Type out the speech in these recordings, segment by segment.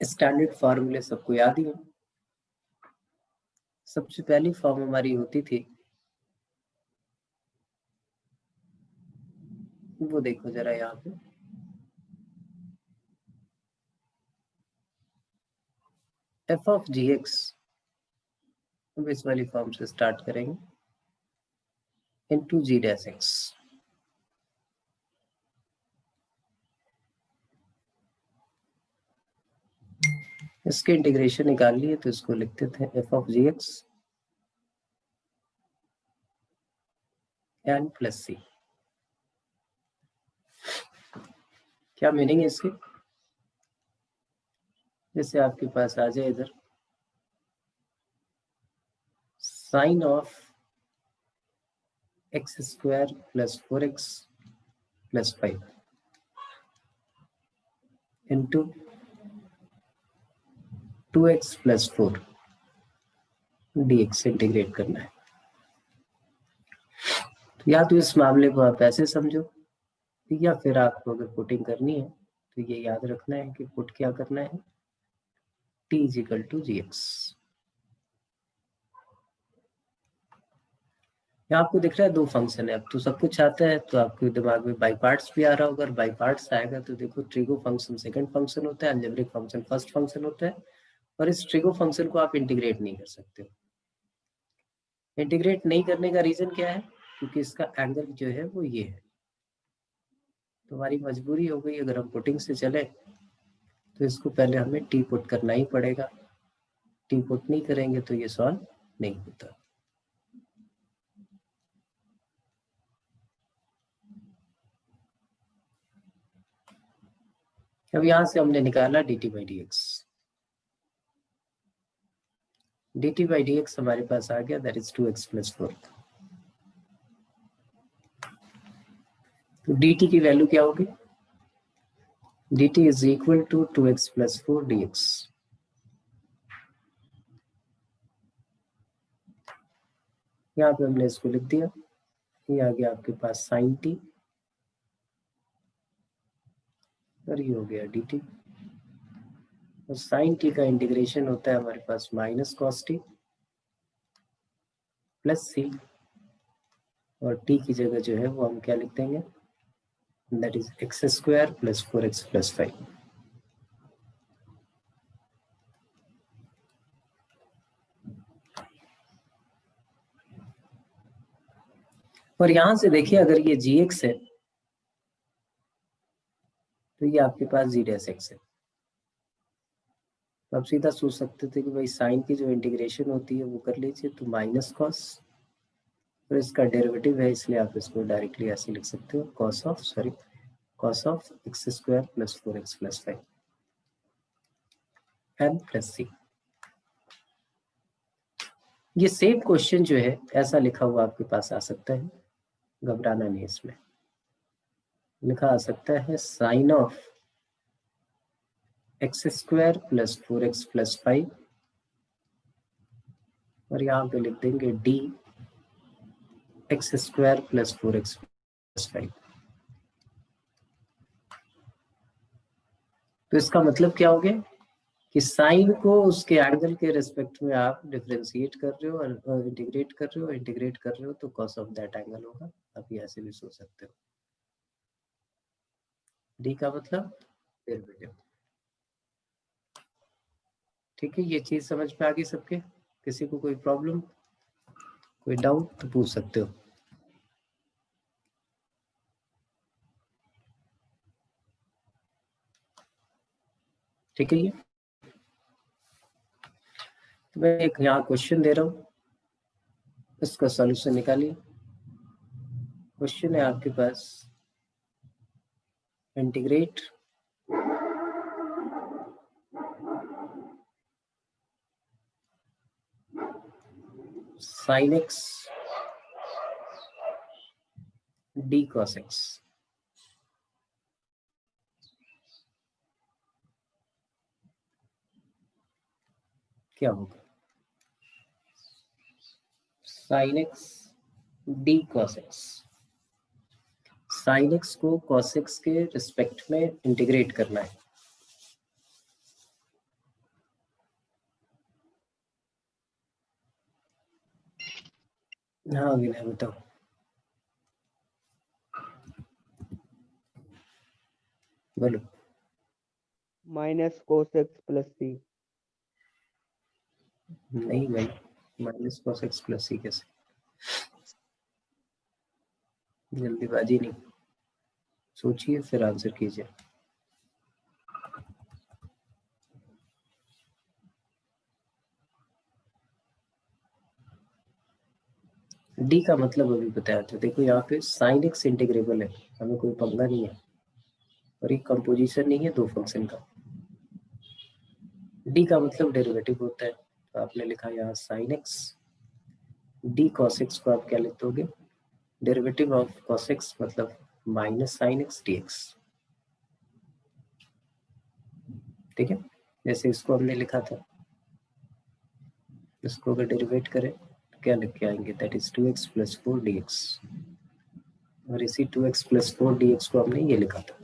Standard फार्मूले सबको याद ही है। सबसे पहली फॉर्म हमारी होती थी, वो देखो जरा यहाँ पे, एफ ऑफ जी एक्स, इस वाली फॉर्म से स्टार्ट करेंगे, इनटू जी डैश एक्स। इसके इंटीग्रेशन निकाल लिए तो इसको लिखते थे F of G X N plus C. क्या मीनिंग है इसकी? जैसे आपके पास आ जाए इधर sine of x square plus 4x plus 5 into 2x plus 4 dx integrate करना है। तो या तो इस मामले को आप ऐसे समझो, या फिर आपको अगर पुटिंग करनी है तो ये याद रखना है कि पुट क्या करना है, t is equal to g x. यहाँ आपको दिख रहा है दो फंक्शन है। अब तो सब कुछ आता है तो आपके दिमाग में बाई पार्ट्स भी आ रहा होगा। बाई पार्ट्स आएगा तो देखो ट्रिगो फंक्शन सेकंड फंक्शन होता है, अलजेब्रिक फंक्शन फर्स्ट फंक्शन होता है, और इस ट्रिगो फंक्शन को आप इंटीग्रेट नहीं कर सकते हो। इंटीग्रेट नहीं करने का रीजन क्या है? क्योंकि इसका एंगल जो है वो ये है। तो हमारी मजबूरी हो गई, अगर हम पुटिंग से चले तो इसको पहले हमें टी पुट करना ही पड़ेगा। टी पुट नहीं करेंगे तो ये सॉल्व नहीं होता। अब यहां से हमने निकाला D T by D x. D T by D x हमारे पास आ गया, दैट इज 2x प्लस 4। तो डी टी की वैल्यू क्या होगी? D t is equal to 2x plus 4 d x. यहाँ पे हमने इसको लिख दिया, ये आ गया आपके पास साइन टी, और ये हो गया डी टी। और साइन टी का इंटीग्रेशन होता है हमारे पास minus cos T plus C, और टी की जगह जो है वो हम क्या लिख देंगे, that is x square plus 4x plus 5। और यहां से देखिए अगर ये जी एक्स है तो ये आपके पास जी डैश एक्स है। तो आप सीधा सोच सकते थे कि भाई साइन की जो इंटीग्रेशन होती है वो कर लीजिए, तो माइनस कॉस, और इसका डेरिवेटिव है इसलिए आप इसको डायरेक्टली ऐसे लिख सकते हो, cos of x square plus 4x plus 5 N plus C. ये सेम क्वेश्चन जो है ऐसा लिखा हुआ आपके पास आ सकता है, घबराना नहीं। इसमें लिखा आ सकता है sine of x square plus 4x plus 5, और यहाँ पे लिख देंगे d x square plus 4x plus 5। तो इसका मतलब क्या हो गया कि साइन को उसके एंगल के रिस्पेक्ट में आप डिफरेंशिएट कर रहे हो और इंटीग्रेट कर रहे हो तो कॉस ऑफ दैट एंगल होगा। आप ये ऐसे भी सोच सकते हो। डी का मतलब डेरिवेटिव। ठीक है, ये चीज समझ में आ गई सबके? किसी को कोई प्रॉब्लम, कोई डाउट तो पूछ सकते हो। ठीक है, ये तो मैं एक यहाँ क्वेश्चन दे रहा हूँ, इसका सॉल्यूशन निकालिए। क्वेश्चन है आपके पास, integrate sin x d cos x। क्या होगा? sin x d cos x। sin x को cos x के रिस्पेक्ट में इंटीग्रेट करना है। हाँ विनय बताओ। बोलो। माइनस कोस एक्स प्लस सी। नहीं भाई, माइनस कॉस एक्स प्लस सी कैसे? जल्दीबाजी नहीं, सोचिए फिर आंसर कीजिए। डी का मतलब अभी बताया था। देखो यहाँ पे साइन एक्स इंटीग्रेबल है, हमें कोई पंगा नहीं है, और एक कंपोजिशन नहीं है दो फंक्शन का। डी का मतलब डेरिवेटिव होता है, तो आपने लिखा यहाँ sine x. D cos x को आप क्या लिख दोगे? डेरिवेटिव ऑफ कॉस एक्स मतलब minus sine x D x. ठीक है, जैसे इसको हमने लिखा था, इसको अगर डेरिवेट करें तो क्या लिख के आएंगे? That is 2x plus 4 dx। और इसी 2x प्लस 4 dx को हमने ये लिखा था।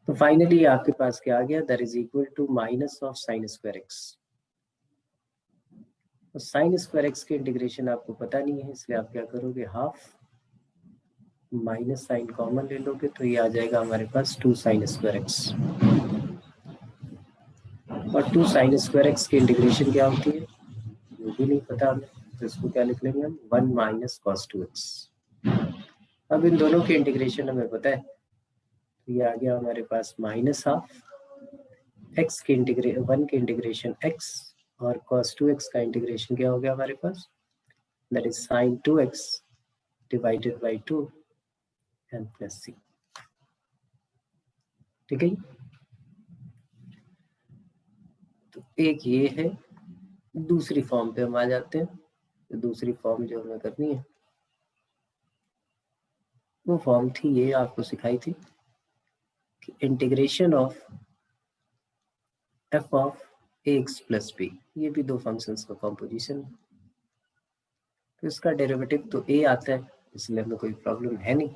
तो फाइनली आपके पास क्या आ गया? That is equal to minus of sine square x. तो साइन स्क्वायर एक्स की इंटीग्रेशन आपको पता नहीं है, इसलिए आप क्या करोगे? हाफ माइनस साइन कॉमन ले लोगे, तो ये आ जाएगा हमारे पास 2 साइन स्क्वायर एक्स। और 2 साइन स्क्वायर एक्स की इंटीग्रेशन क्या होती है वो भी नहीं पता हमें, तो इसको क्या लिख लेंगे हम? 1 माइनस कॉस 2x। अब इन दोनों की इंटीग्रेशन हमें पता है, तो ये आ गया हमारे पास माइनस हाफ एक्स की इंटीग्रे 1 की इंटीग्रेशन x, और cos 2x का इंटीग्रेशन क्या हो गया हमारे पास? That is sin 2x divided by 2 and plus C. ठीक है, तो एक ये है। दूसरी फॉर्म पे हम आ जाते हैं। तो दूसरी फॉर्म जो हमें करनी है वो फॉर्म थी, ये आपको सिखाई थी कि integration of f of x plus b, ये भी दो फंक्शंस का कॉम्पोजिशन है। तो इसका डेरिवेटिव तो ए आता है, इसलिए हमें कोई प्रॉब्लम है नहीं।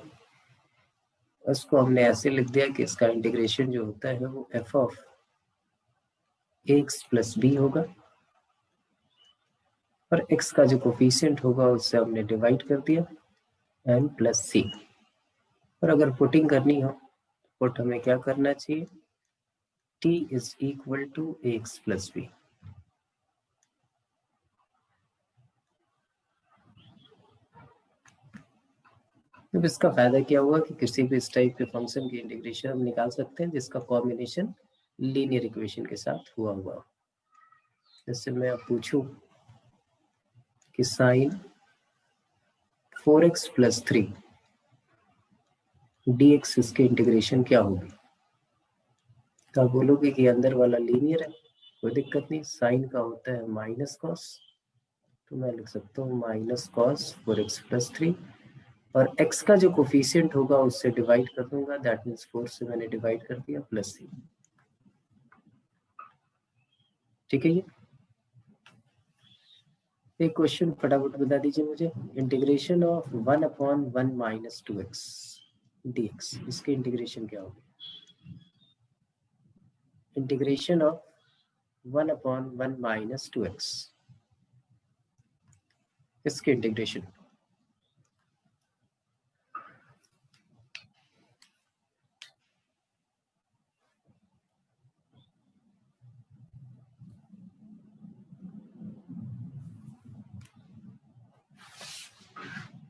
उसको हमने ऐसे लिख दिया कि इसका इंटीग्रेशन जो होता है वो f of x plus b होगा, और एक्स का जो कोफिशिएंट होगा उससे हमने डिवाइड कर दिया, एन प्लस सी। और अगर पुटिंग करनी हो, पुट हमें क्या करना चाहिए? T is equal to x plus b. अब इसका फायदा क्या हुआ कि किसी भी इस टाइप के फंक्शन की इंटीग्रेशन हम निकाल सकते हैं जिसका कॉम्बिनेशन लीनियर इक्वेशन के साथ हुआ हुआ। जैसे मैं अब पूछूं कि साइन 4x प्लस 3 dx इसके इंटीग्रेशन क्या होगी, तो आप बोलोगे कि अंदर वाला लीनियर है, कोई दिक्कत नहीं। साइन का होता है माइनस कॉस, तो मैं लिख सकता हूँ माइनस कॉस 4x प्लस 3, और x का जो कोफिशिएंट होगा उससे डिवाइड कर दूंगा, दैट मीन्स 4 से मैंने डिवाइड कर दिया, प्लस सी। ठीक है, ये एक क्वेश्चन फटाफट बता दीजिए मुझे। Integration of 1 upon 1 minus 2x dx, इसकी इंटीग्रेशन क्या होगी? Integration of 1 upon 1 minus 2x, इसकी integration.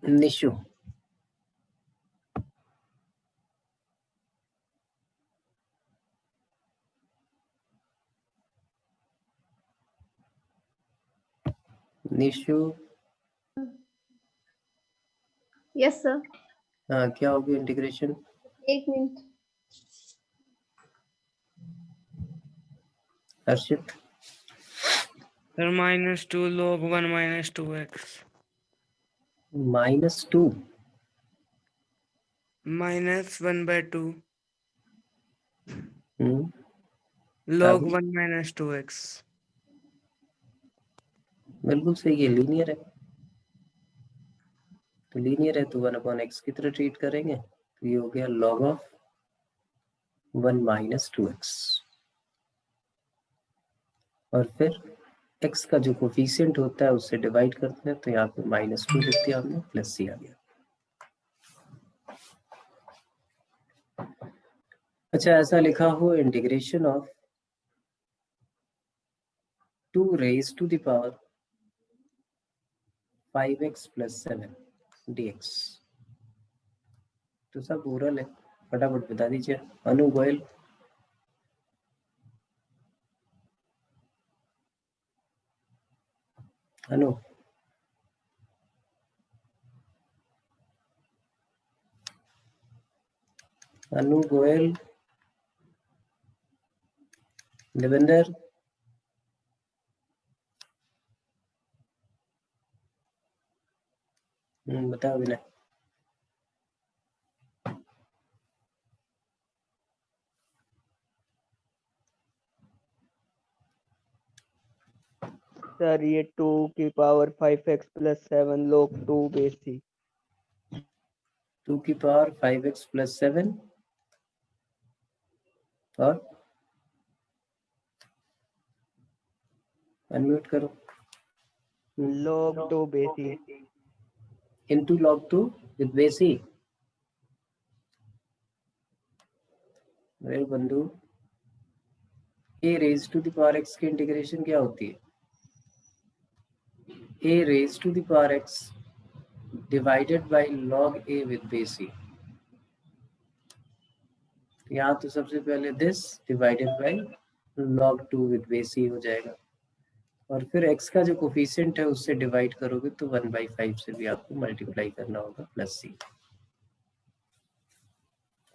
Nishu, Nishu. Yes sir. हाँ, क्या होगी इंटीग्रेशन? एक मिनट। हर्षित? सर -2 log 1 - 2x -2 -1/2 आगे? log 1 - 2x। बिल्कुल सही है, लीनियर है। तो लीनियर है तो 1 अपॉन एक्स की तरह ट्रीट करेंगे, तो ये हो गया log ऑफ 1 माइनस 2x। और फिर x का जो कोफिशिएंट होता है उससे डिवाइड करते हैं, तो यहाँ पे -2 लिख दिया हमने, प्लस c आ गया। अच्छा, ऐसा लिखा हो integration of 2 raised to the power 5x plus 7 dx, तो सब ओरल है, फटाफट बता दीजिए। अनु गोयल, अनु, अनु गोयल, देवेंद्र, बताओ विनय। सर ये 2 की पावर 5x प्लस 7 log 2 बेसी। 2 की पावर 5x प्लस 7 और अनम्यूट करो। log 2 बेसी इनटू log 2 विद बेसी। मेरे बंधु, a raise to the power x की इंटीग्रेशन क्या होती है? a raise to the power x divided by log a with base e. यहाँ तो सबसे पहले this divided by log 2 with base e हो जाएगा, और फिर x का जो कोफिशिएंट है उससे डिवाइड करोगे तो 1/5 से भी आपको मल्टीप्लाई करना होगा, प्लस c।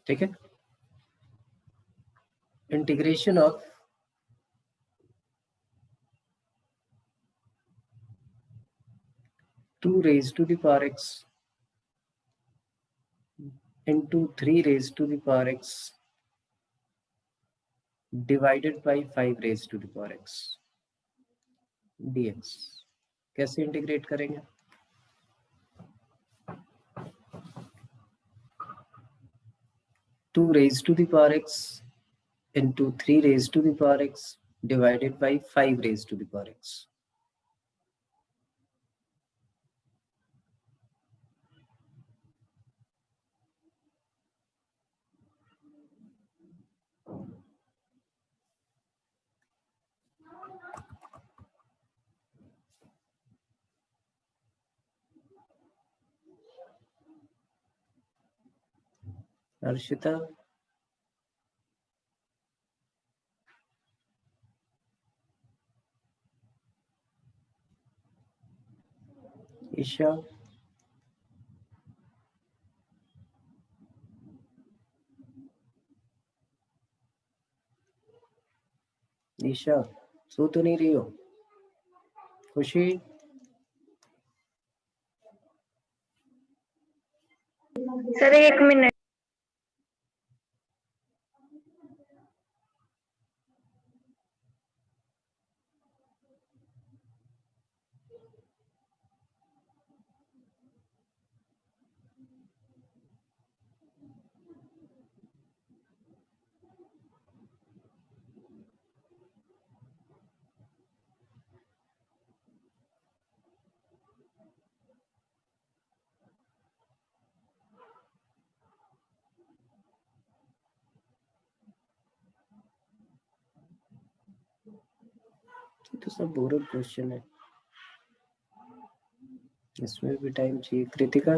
ठीक है, integration of 2 raised to the power x into 3 raised to the power x divided by 5 raised to the power x dx, कैसे इंटीग्रेट करेंगे? Two raised to the power x into 3 raised to the power x divided by 5 raised to the power x। Arshita, Isha, Isha सो तो नहीं रही हो? खुशी, sir 1 minute. तो सब बोरल क्वेश्चन है, इसमें भी टाइम चाहिए। कृतिका,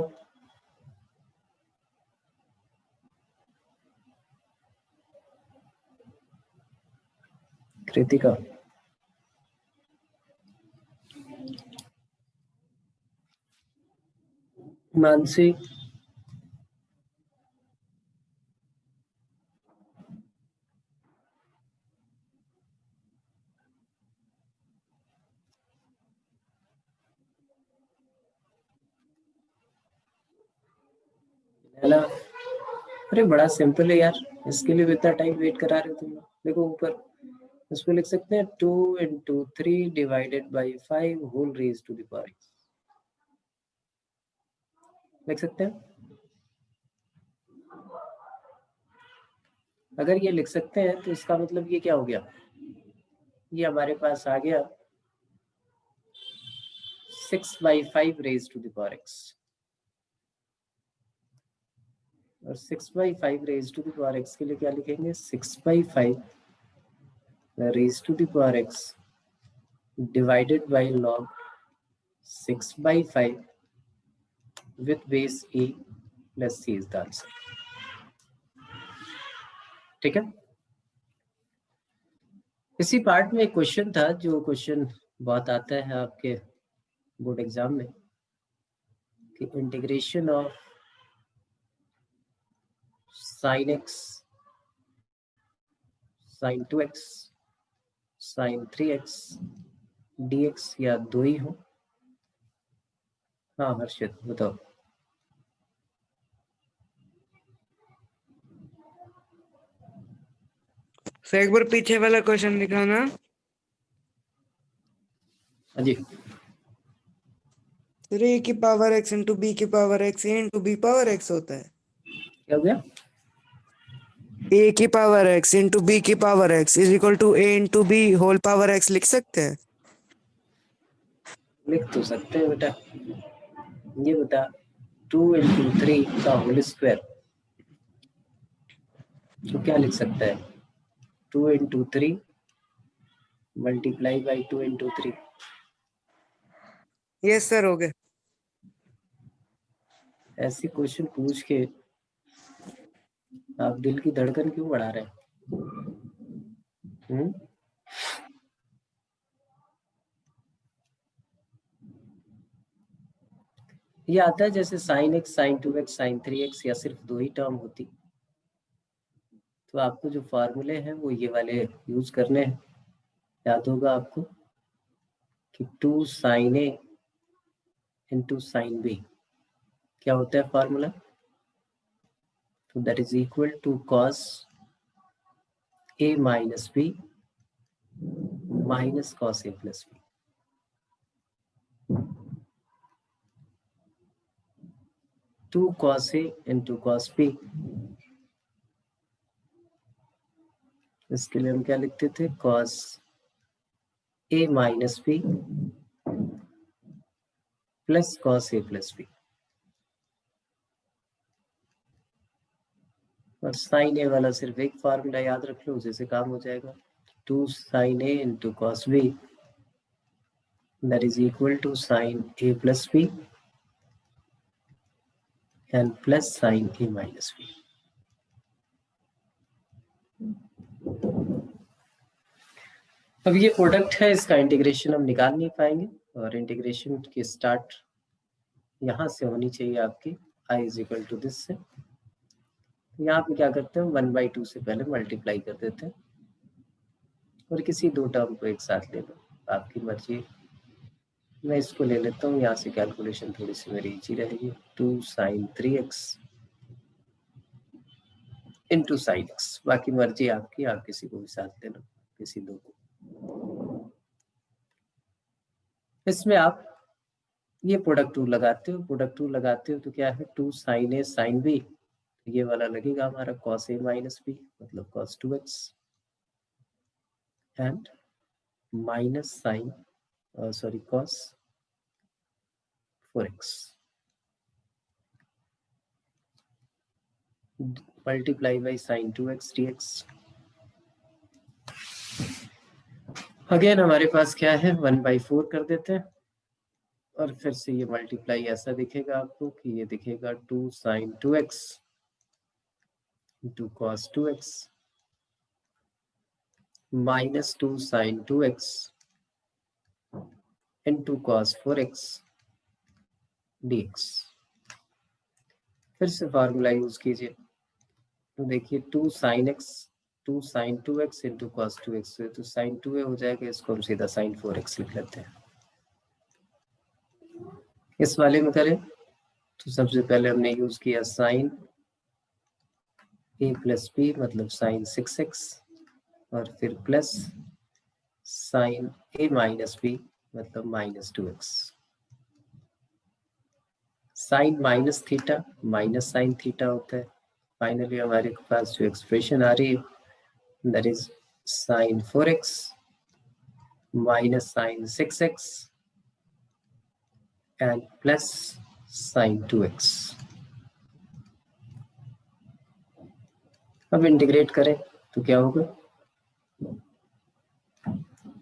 कृतिका, मानसी, नैना। अरे बड़ा सिंपल है यार, इसके लिए इतना टाइम वेट करा रहे हो तुम। देखो ऊपर इसको लिख सकते हैं 2 into 3 divided by 5 whole raised to the power x, लिख सकते हैं। अगर ये लिख सकते हैं तो इसका मतलब ये क्या हो गया, ये हमारे पास आ गया 6/5 raise to the power x, और 6/5 raise to the power x के लिए क्या लिखेंगे? 6/5 raise to the power x divided by log 6/5 with base a plus c is the answer. ठीक है। इसी पार्ट में एक क्वेश्चन था, जो क्वेश्चन बहुत आता है आपके बोर्ड एग्जाम में, कि integration of sin x, sin 2x, sin 3x dx या दो ही हो। हाँ हर्षित बताओ। सर एक बार पीछे वाला क्वेश्चन दिखाना। हाँ जी। सर a की पावर x इंटू b की power x a into b power x होता है। क्या हो गया? a की पावर x इंटू b की power x is equal to a into b whole power x लिख सकते हैं। लिख तो सकते हैं बेटा। ये बता 2 into 3 का होल स्क्वायर तो क्या लिख सकता है? 2 into 3 multiply by 2 into 3। Yes sir हो गए। ऐसे क्वेश्चन पूछ के आप दिल की धड़कन क्यों बढ़ा रहे हैं? ये आता है जैसे sin x, sin 2x, sin 3x या सिर्फ दो ही टर्म होती तो आपको जो फार्मूले हैं वो ये वाले यूज करने हैं। याद होगा आपको कि 2 sin a into sin b क्या होता है फार्मूला? तो that is equal to cos a minus b minus cos a plus b। Two cos a into cos b, इसके लिए हम क्या लिखते थे? cos a minus b plus cos a plus b, और sin a वाला सिर्फ एक फार्मूला याद रख लो, उसी से काम हो जाएगा। 2 sin a into cos b that is equal to sin a plus b and plus sin a minus b। अब ये प्रोडक्ट है, इसका इंटीग्रेशन हम निकाल नहीं पाएंगे, और इंटीग्रेशन की स्टार्ट यहाँ से होनी चाहिए आपकी i is equal to this से। यहाँ पे क्या करते हैं? 1/2 से पहले मल्टीप्लाई कर देते हैं और किसी दो टर्म को एक साथ ले लो, आपकी मर्जी। मैं इसको ले लेता हूँ, यहाँ से कैलकुलेशन थोड़ी सी मेरी इजी रहेगी। 2 sin 3x into sine x, बाकी मर्जी आपकी, आप किसी को भी साथ ले लो, किसी दो को। इसमें आप ये प्रोडक्ट रूल लगाते हो, प्रोडक्ट रूल लगाते हो तो क्या है? 2 sin a sin b, ये वाला लगेगा हमारा cos a माइनस b मतलब cos 2x and minus sine sorry cos 4x multiply by sin 2x dx। Again हमारे पास क्या है? 1/4 कर देते हैं, और फिर से ये मल्टीप्लाई ऐसा दिखेगा आपको कि ये दिखेगा 2 sin 2x into cos 2x minus 2 sin 2x into cos 4x dx। फिर से फार्मूला यूज कीजिए, तो देखिए 2 sin x 2 sin 2x into cos 2x, तो sin 2a हो जाएगा, इसको हम सीधा sin 4x लिख लेते हैं। इस वाले में करें तो सबसे पहले हमने यूज किया sin a प्लस b मतलब sin 6x, और फिर plus sin a minus b मतलब minus 2x। Sine minus theta minus sine theta होता है। फाइनली हमारे पास जो एक्सप्रेशन आ रही है that is sin 4x minus sin 6x and plus sign 2x। अब इंटीग्रेट करें तो क्या होगा,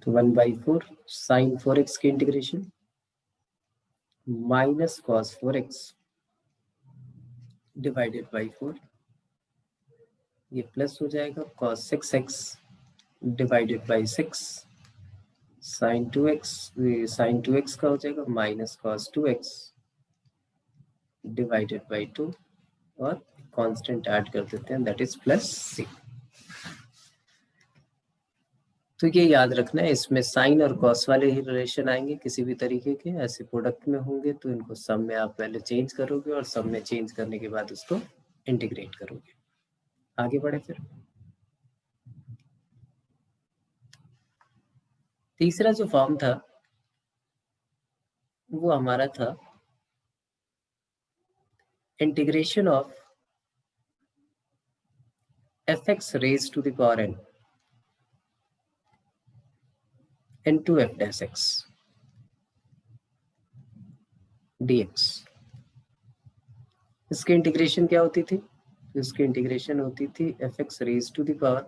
तो 1/4 साइन 4x की integration minus cos 4x divided by 4, ये प्लस हो जाएगा cos 6x divided by 6 sine 2x, sine 2x का हो जाएगा minus cos 2x divided by 2, और कांस्टेंट ऐड कर देते हैं दैट इज प्लस c। तो ये याद रखना है, इसमें साइन और कॉस वाले ही रिलेशन आएंगे किसी भी तरीके के, ऐसे प्रोडक्ट में होंगे तो इनको सम में आप पहले चेंज करोगे और सम में चेंज करने के बाद उसको इंटीग्रेट करोगे। आगे बढ़े फिर, तीसरा जो फॉर्म था वो हमारा था integration of fx raised to the power n into f dash x dx। इसकी इंटीग्रेशन क्या होती थी, इसकी इंटीग्रेशन होती थी fx raised to the power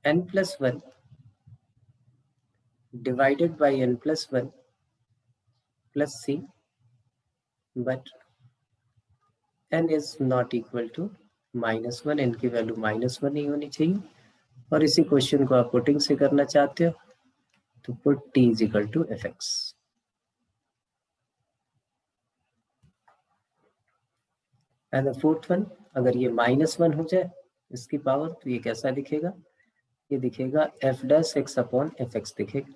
n plus 1 divided by n plus 1 plus c, but n is not equal to -1, n की value -1 ही होनी चाहिए। और इसी क्वेश्चन को आप पुटिंग से करना चाहते हो तो put t is equal to fx। And the fourth one, अगर ये -1 हो जाए इसकी पावर तो ये कैसा दिखेगा, ये दिखेगा f dash x upon fx दिखेगा।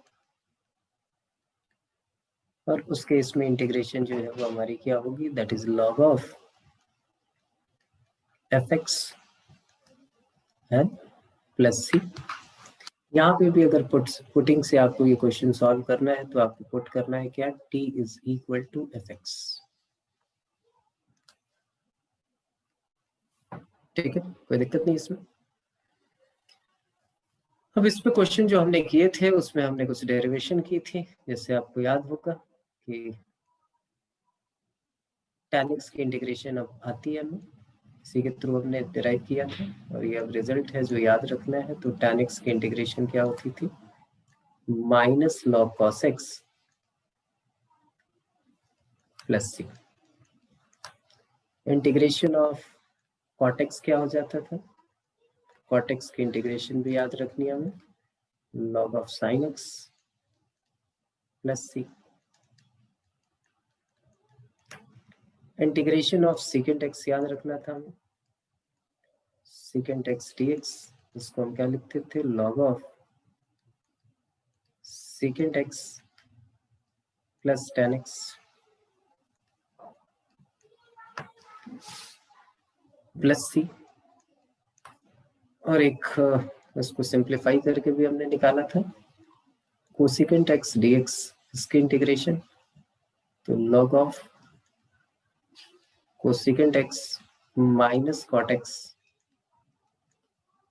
और उस केस में इंटीग्रेशन जो है वो हमारी क्या होगी, that is log of fx and plus c। यहाँ पे भी अगर पुटिंग से आपको ये क्वेश्चन सॉल्व करना है तो आपको पुट करना है क्या, t is equal to fx। ठीक है, कोई दिक्कत नहीं इसमें। अब इस पे क्वेश्चन जो हमने किए थे उसमें हमने कुछ डेरिवेशन की थी, जैसे आपको याद होगा कि tan x की इंटीग्रेशन अब आती है हमें, इसी के थ्रू हमने डिराइव किया था, और ये अब रिजल्ट है जो याद रखना है। तो tan x की इंटीग्रेशन क्या होती थी, minus log cos x plus c। Integration of cot x क्या हो जाता था, कॉट x की इंटीग्रेशन भी याद रखनी है हमें, log of sine x plus c। Integration of second x याद रखना था हमें, सेकेंड x dx, इसको हम क्या लिखते थे, log of second x plus tan x plus c। और एक इसको सिंप्लीफाई करके भी हमने निकाला था, कोसेकेंट x dx, इसकी इंटीग्रेशन तो log of cosecant x minus cot x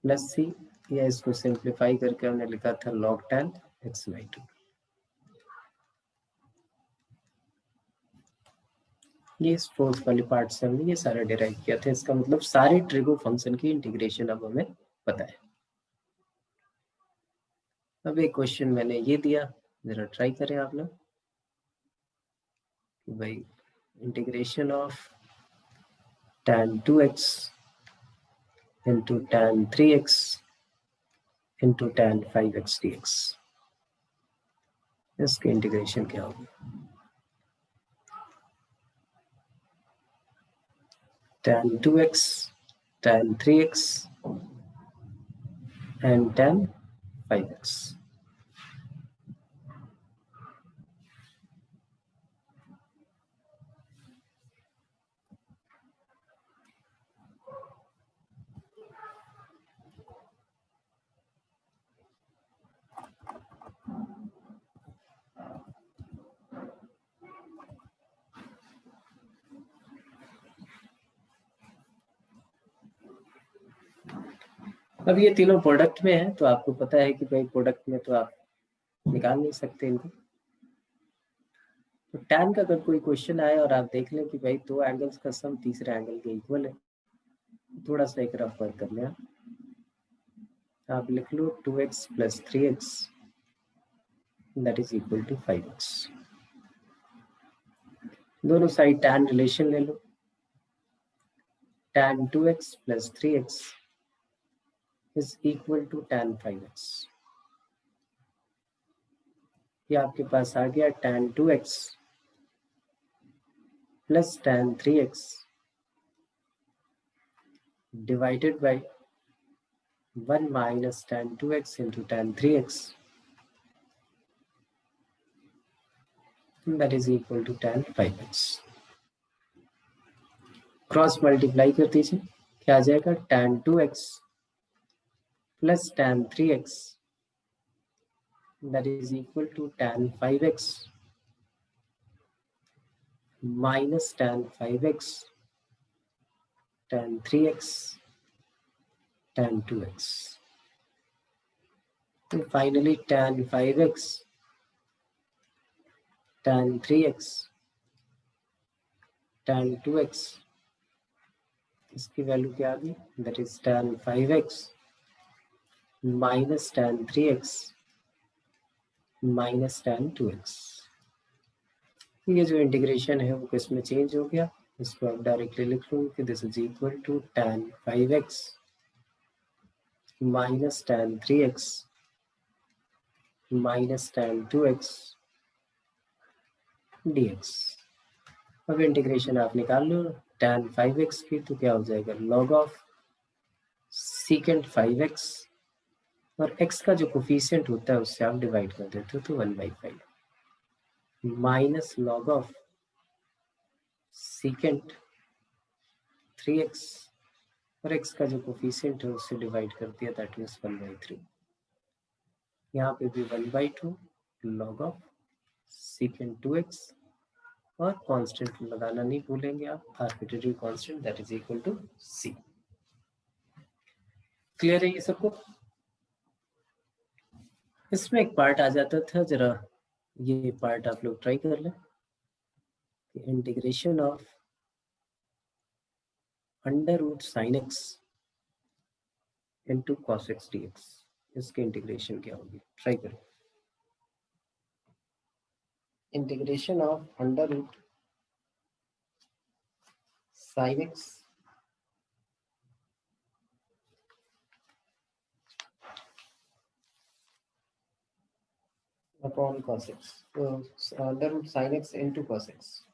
plus c, या इसको सिंप्लीफाई करके हमने लिखा था log tan x/2। ये इस फोर्थ वाली पार्ट से हमने ये सारा डिराइव किया था। इसका मतलब सारे ट्रिगो फंक्शन की इंटीग्रेशन अब हमें पता है। अब एक क्वेश्चन मैंने ये दिया, जरा ट्राई करें आप लोग कि भाई integration of tan 2x into tan 3x into tan 5x dx, इसकी इंटीग्रेशन क्या होगी, tan 2x, tan 3x and tan 5x। अब ये तीनों प्रोडक्ट में है तो आपको पता है कि भाई प्रोडक्ट में तो आप निकाल नहीं सकते इनको, तो tan का अगर कोई क्वेश्चन आए और आप देख लें कि भाई दो एंगल्स का सम तीसरे एंगल के इक्वल है, थोड़ा सा एक रफ वर्क कर लें आप लिख लो 2x + 3x that is equal to 5x। दोनों साइड tan रिलेशन ले लो, tan 2x + 3x is equal to tan 5x। ये आपके पास आ गया tan 2x + tan 3x divided by 1 - tan 2x into tan 3x that is equal to tan 5x। Cross multiply कर दीजिए, क्या आ जाएगा tan 2x + tan 3x that is equal to tan 5x minus tan 5x tan 3x tan 2x। And finally tan 5x tan 3x tan 2x इसकी value क्या आ गई, that is tan 5x minus tan 3x minus tan 2x। ये जो integration है वो किस में change हो गया, इसको आप डायरेक्टली लिख लो कि this is equal to tan 5x minus tan 3x minus tan 2x dx। अब इंटीग्रेशन आप निकाल लो tan 5x की, तो क्या हो जाएगा log of secant 5x और x का जो कोफिशिएंट होता है उससे आप डिवाइड कर देते हो तो 1/5 minus log of secant 3x और x का जो कोफिशिएंट है उससे डिवाइड कर दिया दैट मीन्स 1/3। यहाँ पे भी 1/2 log of secant 2x और कांस्टेंट लगाना नहीं भूलेंगे आप, arbitrary constant that is equal to c। Clear है ये सबको? इसमें एक पार्ट आ जाता था, जरा ये पार्ट आप लोग ट्राई कर लें, integration of √sin x into cos x dx, इसके इंटीग्रेशन क्या होगी, ट्राई करें। Integration of √sin x upon cos x, so √sin x into cos x।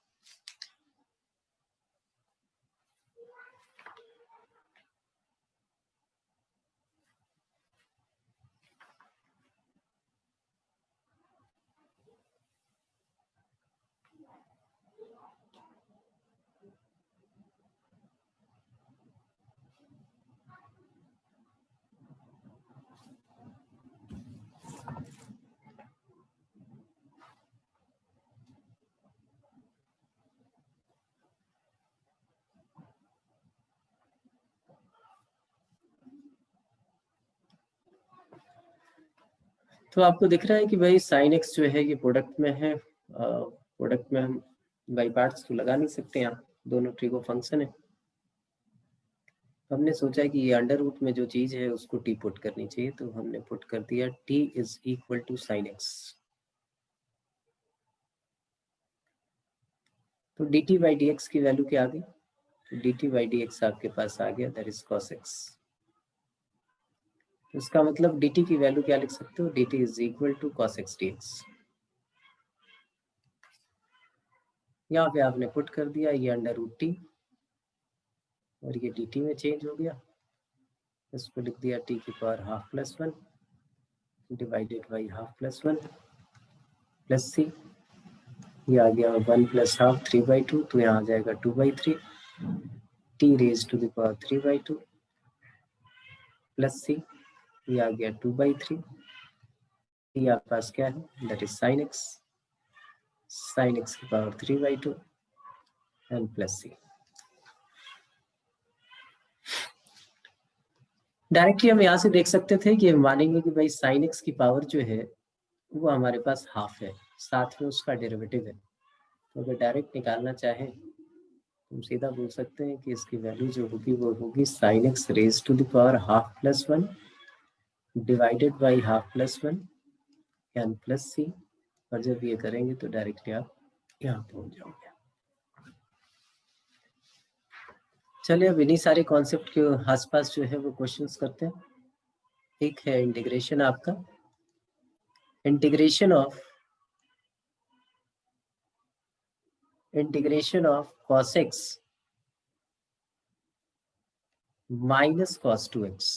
तो आपको दिख रहा है कि भाई sin x जो है ये प्रोडक्ट में है, प्रोडक्ट में हम बाई पार्ट्स तो लगा नहीं सकते, यहाँ दोनों ट्रिगो फंक्शन है। हमने सोचा कि ये अंडर रूट में जो चीज है उसको t पुट करनी चाहिए, तो हमने पुट कर दिया t is equal to sin x। तो dt/dx की वैल्यू क्या आ गई, तो dt/dx आपके पास आ गया दैट इज cos x। इसका मतलब dt की वैल्यू क्या लिख सकते हो, dt is equal to cos x dx। यहाँ पे आपने पुट कर दिया ये √t और ये dt में चेंज हो गया, इसको लिख दिया t की power ½ + 1 divided by ½ + 1 plus c, ये आ गया 1 + ½ 3/2, तो यहाँ आ जाएगा 2/3 t raise to the power 3/2 plus c, ये आ गया 2/3, ये आपके पास क्या है दैट इज sin x की power 3/2 and plus c। Directly हम यहाँ से देख सकते थे कि हम मानेंगे कि भाई sin x की पावर जो है वो हमारे पास ½ है, साथ में उसका डेरिवेटिव है, तो अगर डायरेक्ट निकालना चाहें तुम सीधा बोल सकते हैं कि इसकी वैल्यू जो होगी वो होगी sine X raise to the power half plus 1 divided by half plus 1 N plus C, और जब ये करेंगे तो डायरेक्टली आप यहाँ पहुंच जाओगे। चलिए अब इन्हीं सारे कॉन्सेप्ट के आसपास जो है वो क्वेश्चंस करते हैं। एक है इंटीग्रेशन, आपका integration of cos x minus cos 2x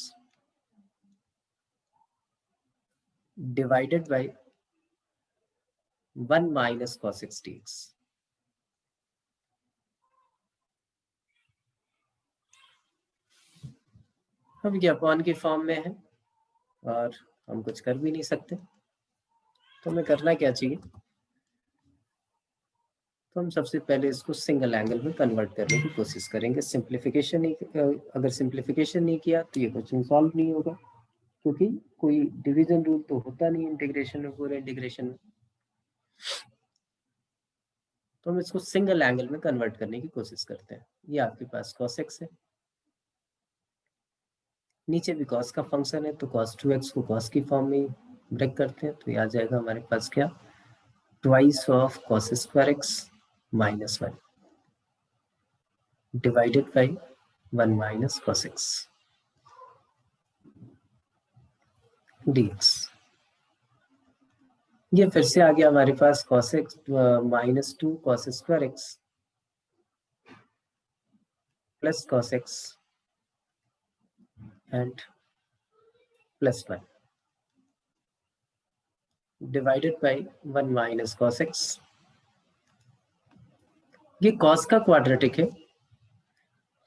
divided by 1 minus cos x dx। अब ये अपॉन की फॉर्म में है और हम कुछ कर भी नहीं सकते, तो हमें करना क्या चाहिए, तो हम सबसे पहले इसको सिंगल एंगल में कन्वर्ट करने की कोशिश करेंगे। सिंप्लीफिकेशन नहीं, अगर सिंप्लीफिकेशन नहीं किया तो ये क्वेश्चन सॉल्व नहीं होगा, क्योंकि कोई डिवीजन रूल तो होता नहीं इंटीग्रेशन में, पूरे इंटीग्रेशन में। तो हम इसको सिंगल एंगल में कन्वर्ट करने की कोशिश करते हैं। ये आपके पास cos x है, नीचे भी cos का फंक्शन है, तो cos 2x को cos की फॉर्म में ब्रेक करते हैं, तो ये आ जाएगा हमारे पास क्या, twice of cos square x minus 1 divided by 1 minus cos x dx। ये फिर से आ गया हमारे पास cos x minus 2 cos square x plus cos x and plus 1 divided by 1 minus cos x। ये cos का क्वाड्रेटिक है,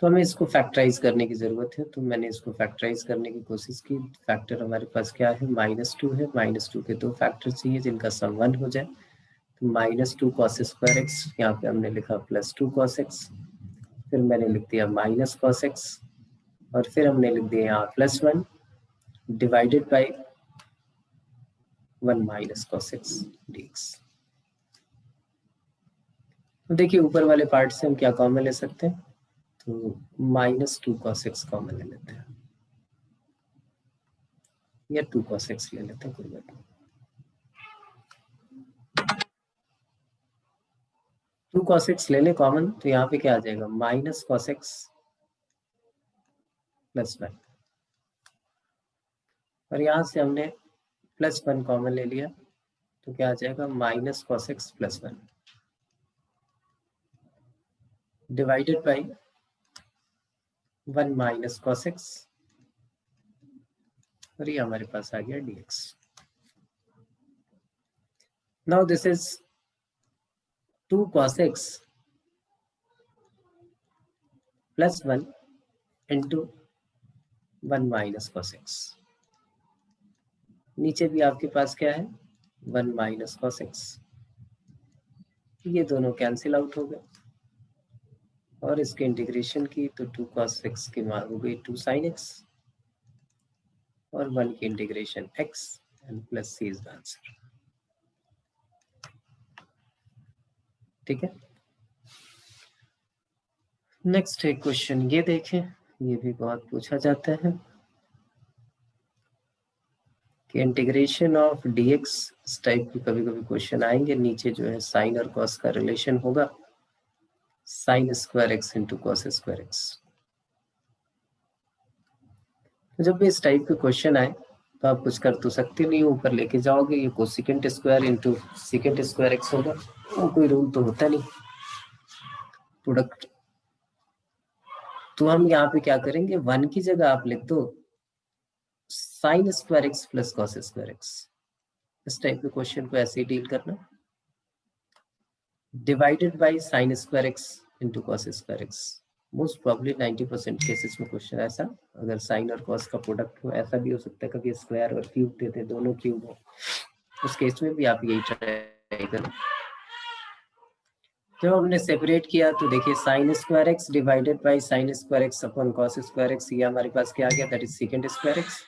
तो हमें इसको फैक्टराइज करने की जरूरत है, तो मैंने इसको फैक्टराइज करने की कोशिश की। फैक्टर हमारे पास क्या है, -2 है, -2 के दो फैक्टर चाहिए जिनका सम 1 हो जाए, तो -2 cos स्क्वायर x, यहाँ पे हमने लिखा +2 cos x, फिर मैंने लिख दिया माइनस cos x, और फिर हमने लिख दिया यहाँ +1 divided by 1 minus cos x dx। तो देखिए ऊपर वाले पार्ट से हम क्या कॉमन ले सकते हैं, तो -2 cos x कॉमन ले लेते हैं, या 2 cos x ले लेते हैं, कोई बात नहीं। 2 cos x ले ले कॉमन, तो यहाँ पे क्या आ जाएगा, माइनस cos x प्लस 1, और यहाँ से हमने +1 कॉमन ले लिया, तो क्या आ जाएगा, minus cos x plus 1 divided by 1 minus cos x, और ये हमारे पास आ गया dx। Now this is 2 cos x plus 1 into 1 minus cos x। नीचे भी आपके पास क्या है, 1 माइनस cos x, ये दोनों कैंसिल आउट हो गए, और इसके इंटीग्रेशन की तो 2 cos x की मान हो गई 2 sin x, और 1 की integration x and plus c is the answer. ठीक है, नेक्स्ट एक क्वेश्चन ये देखें, ये भी बहुत पूछा जाता है कि इंटीग्रेशन ऑफ dx, इस टाइप के कभी कभी क्वेश्चन आएंगे, नीचे जो है साइन और कॉस का रिलेशन होगा, sign square x into cos square x. जब भी इस टाइप के क्वेश्चन आए तो आप कुछ कर तो सकते नहीं, ऊपर लेके जाओगे, ये cosecant square into secant square x होगा, और कोई रूल तो होता नहीं प्रोडक्ट। तो हम यहाँ पे क्या करेंगे, 1 की जगह आप लिख दो sign square x plus cos square x. इस टाइप के क्वेश्चन को ऐसे ही डील करना, divided by sine square x into cos square x. Most probably 90% cases में क्वेश्चन ऐसा, अगर साइन और कॉस का प्रोडक्ट हो, ऐसा भी हो सकता है कभी स्क्वायर और क्यूब देते, दोनों क्यूब हो, उस केस में भी आप यही ट्राई करो। जब हमने सेपरेट किया तो देखिए sign square x divided by sine square x upon cos square x, ये हमारे पास क्या आ गया, that is second square x,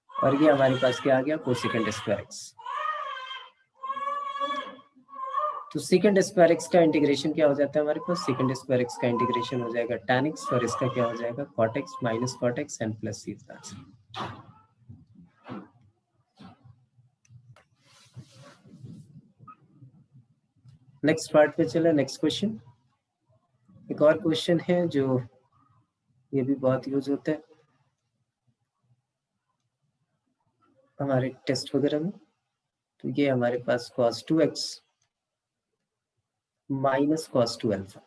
और ये हमारे पास क्या आ गया, कोसेकेंट स्क्वायर एक्स। तो सेकंड स्क्वायर एक्स का इंटीग्रेशन क्या हो जाता है हमारे पास, सेकंड स्क्वायर एक्स का इंटीग्रेशन हो जाएगा tan x और इसका क्या हो जाएगा cot x minus cot x and plus c इसका आंसर। नेक्स्ट पार्ट पे चले, नेक्स्ट क्वेश्चन। एक और क्वेश्चन है जो ये भी बहुत यूज होता है हमारे टेस्ट वगैरह में। तो ये हमारे पास cos 2x minus cos 2 alpha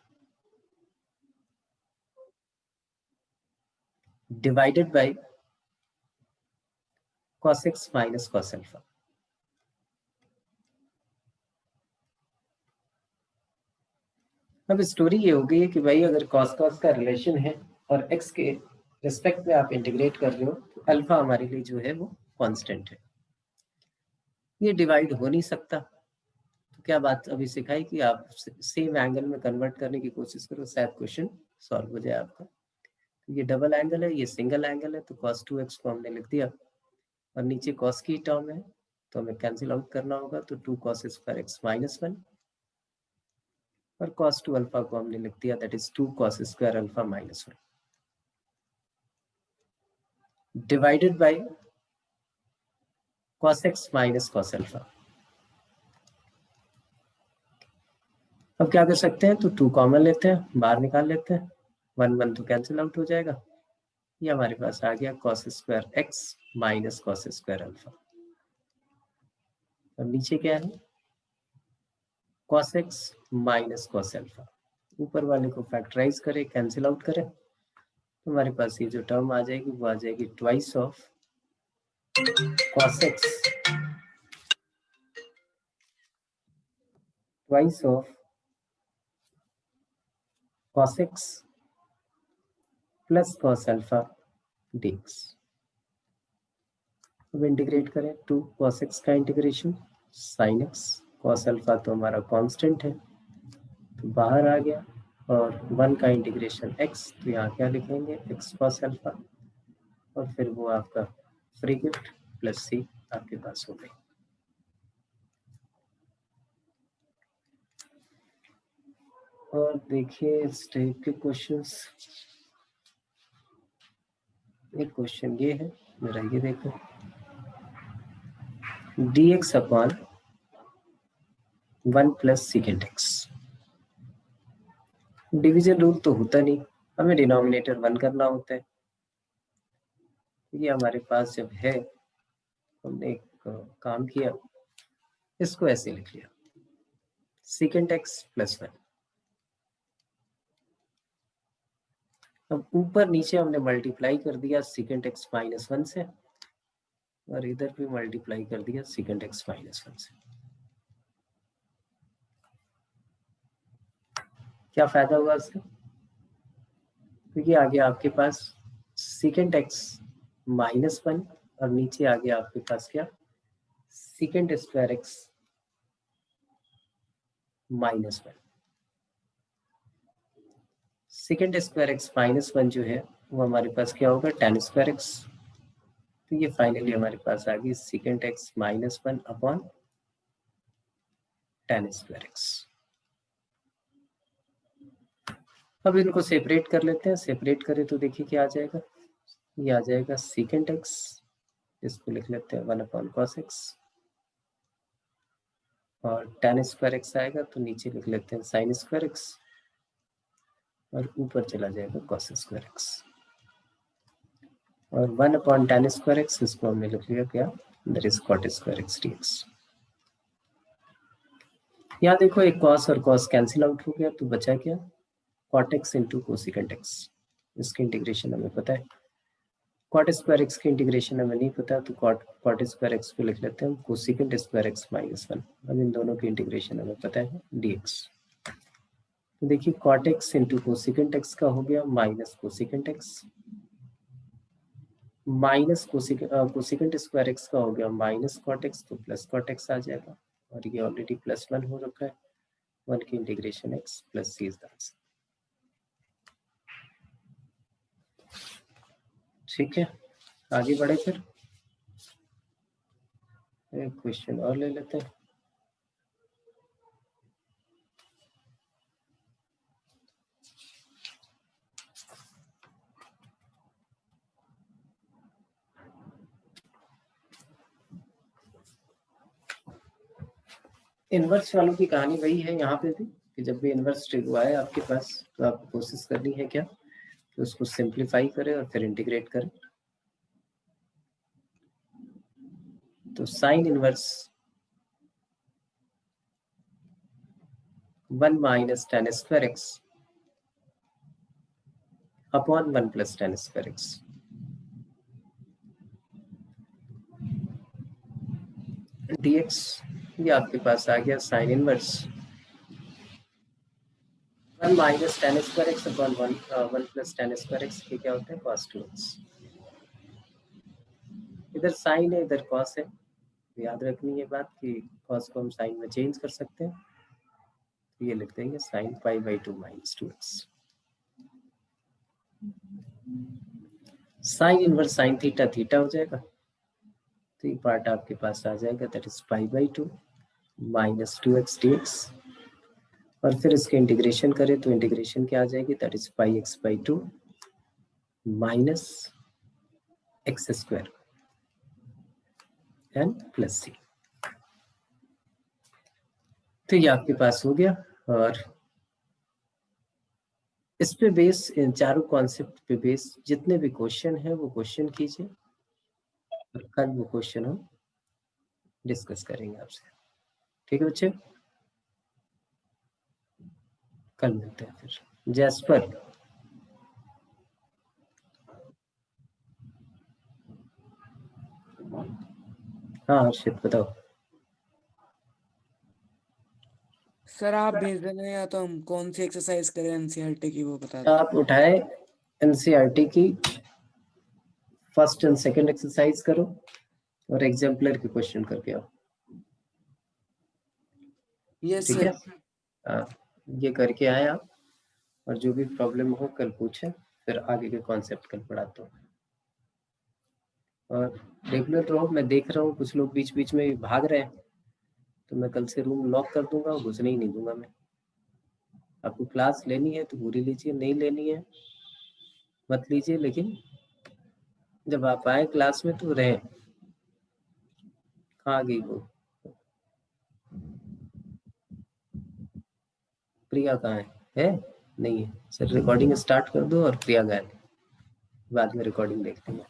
divided by cos x minus cos alpha. अब स्टोरी ये हो गई है कि भाई अगर cos cos का रिलेशन है और x के रिस्पेक्ट में आप इंटीग्रेट कर रहे हो तो अल्फा हमारे लिए जो है वो कांस्टेंट है, ये डिवाइड हो नहीं सकता। तो क्या बात अभी सिखाई कि आप सेम एंगल में कन्वर्ट करने की कोशिश करो, शायद क्वेश्चन सॉल्व हो जाए आपका। तो ये डबल एंगल है, ये सिंगल एंगल है, तो cos 2x को हमने लिख दिया और नीचे cos की टर्म है तो हमें कैंसिल आउट करना होगा, तो 2 cos स्क्वायर x माइनस 1 और cos 2 अल्फा को हमने लिख दिया that is 2 cos square alpha minus 1 divided by cos x minus cos alpha. अब क्या कर सकते हैं, तो 2 कॉमन लेते हैं, बाहर निकाल लेते हैं, 1 1 तो कैंसिल आउट हो जाएगा। ये हमारे पास आ गया cos square x minus cos square alpha. और नीचे क्या है cos x minus cos alpha. ऊपर वाले को फैक्टराइज करें, कैंसिल आउट करें, तो हमारे पास ये जो टर्म आ जाएगी वो आ जाएगी twice of cos x twice of cos x plus cos alpha dx। अब इंटीग्रेट करें, 2 cos x का integration sin x, cos alpha तो हमारा कांस्टेंट है तो बाहर आ गया, और 1 का इंटीग्रेशन x, तो यहाँ क्या लिखेंगे x cos अल्फा, और फिर वो आपका फ्री गिफ्ट प्लस c आपके पास हो गई। और देखिए इस टाइप के क्वेश्चंस, एक क्वेश्चन ये है मेरा, ये देखो dx upon 1 plus second x. Division rule तो होता नहीं, हमें डिनोमिनेटर 1 करना होता है। ये हमारे पास जब है, हमने एक काम किया, इसको ऐसे लिख लिया सेकेंड एक्स प्लस 1। अब ऊपर नीचे हमने मल्टीप्लाई कर दिया सेकेंड एक्स माइनस 1 से, और इधर भी मल्टीप्लाई कर दिया सेकेंड एक्स माइनस 1 से। क्या फायदा हुआ इसका, क्योंकि आगे आपके पास सेकेंड एक्स माइनस 1 और नीचे आ गया आपके पास क्या second square x minus 1। Second square x minus 1 जो है वो हमारे पास क्या होगा tan स्क्वायर एक्स। तो ये फाइनली हमारे पास आ गई second x minus 1 upon tan square x. अब इनको सेपरेट कर लेते हैं, सेपरेट करें तो देखिए क्या आ जाएगा, ये आ जाएगा सेकेंड एक्स, इसको लिख लेते हैं 1 अपॉन कॉस एक्स, और tan स्क्वायर एक्स आएगा तो नीचे लिख लेते हैं साइन स्क्वायर एक्स, और ऊपर चला जाएगा कॉस स्क्वायर एक्स, और 1 अपॉन tan स्क्वायर एक्स, इसको हमने लिख लिया क्या that is cot square x dx। यहाँ देखो एक कॉस और कॉस कैंसिल आउट हो गया, तो बचा क्या cot x into cosecant x. इसकी इंटीग्रेशन हमें पता है, कॉट स्क्वायर एक्स की इंटीग्रेशन हमें नहीं पता, तो कॉट स्क्वायर एक्स को लिख लेते हैं कोसिकेंट स्क्वायर एक्स माइनस 1। अब इन दोनों की इंटीग्रेशन हमें पता है dx। तो देखिए cot x into cosecant x का हो गया minus cosecant x, minus cosecant square x का हो गया माइनस कॉट एक्स, तो प्लस कॉट एक्स आ जाएगा, और ये ऑलरेडी प्लस 1 हो रखा है, 1 की integration x plus c is the answer. ठीक है, आगे बढ़े फिर एक क्वेश्चन और ले लेते हैं। इनवर्स वालों की कहानी वही है यहाँ पे भी, कि जब भी इनवर्स ट्रिगो आए आपके पास तो आपको कोशिश करनी है क्या, कि उसको सिंप्लीफाई करें और फिर इंटीग्रेट करें। तो sine inverse 1 minus tan square x upon 1 plus tan square x. dx ये आपके पास आ गया sine inverse 1 minus tan square x upon 1 plus tan square x, ये क्या होता है cos 2x। इधर साइन है इधर cos है, याद रखनी है बात कि cos को हम साइन में चेंज कर सकते हैं। तो ये लिख देंगे sine pi by 2 minus 2x। Sine inverse sine theta theta हो जाएगा, तो ये पार्ट आपके पास आ जाएगा, that is pi by 2 minus 2x dx। और फिर इसके इंटीग्रेशन करें तो इंटीग्रेशन क्या आ जाएगी, that is pi X by 2 minus X square and plus C. तो ये आपके पास हो गया। और इस पे बेस, इन चारों कॉन्सेप्ट पे बेस जितने भी क्वेश्चन है वो क्वेश्चन कीजिए, और कल वो क्वेश्चन हम डिस्कस करेंगे आपसे। ठीक है बच्चे, कल मिलते हैं फिर। जैस्पर, हाँ हर्षित बताओ। सर आप भेज देना, या तो हम कौन सी एक्सरसाइज करें एनसीईआरटी की वो बता दो। आप उठाए एनसीईआरटी की फर्स्ट एंड सेकंड एक्सरसाइज करो और एग्जाम्पलर के क्वेश्चन करके आओ। यस ठीक है, सर। हाँ ये करके आए आप, और जो भी प्रॉब्लम हो कल पूछें, फिर आगे के कॉन्सेप्ट कल पढ़ाता हूँ। और रेगुलर रहो, मैं देख रहा हूँ कुछ लोग बीच बीच में भाग रहे हैं, तो मैं कल से रूम लॉक कर दूंगा, घुसने ही नहीं दूंगा मैं। आपको क्लास लेनी है तो पूरी लीजिए, नहीं लेनी है मत लीजिए, लेकिन जब आप आए क्लास में तो रहें। कहाँ गई वो प्रिया, कहाँ है नहीं है। सर रिकॉर्डिंग स्टार्ट कर दो और प्रिया गायब, बाद में रिकॉर्डिंग देख लेंगे।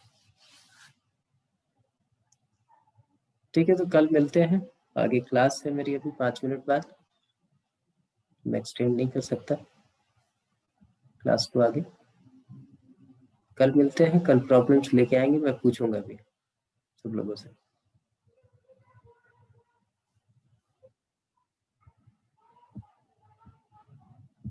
ठीक है, तो कल मिलते हैं। आगे क्लास है मेरी अभी 5 मिनट बाद, मैं एक्सटेंड नहीं कर सकता क्लास को आगे। कल मिलते हैं, कल प्रॉब्लम्स लेके आएंगे, मैं पूछूंगा भी सब लोगों से।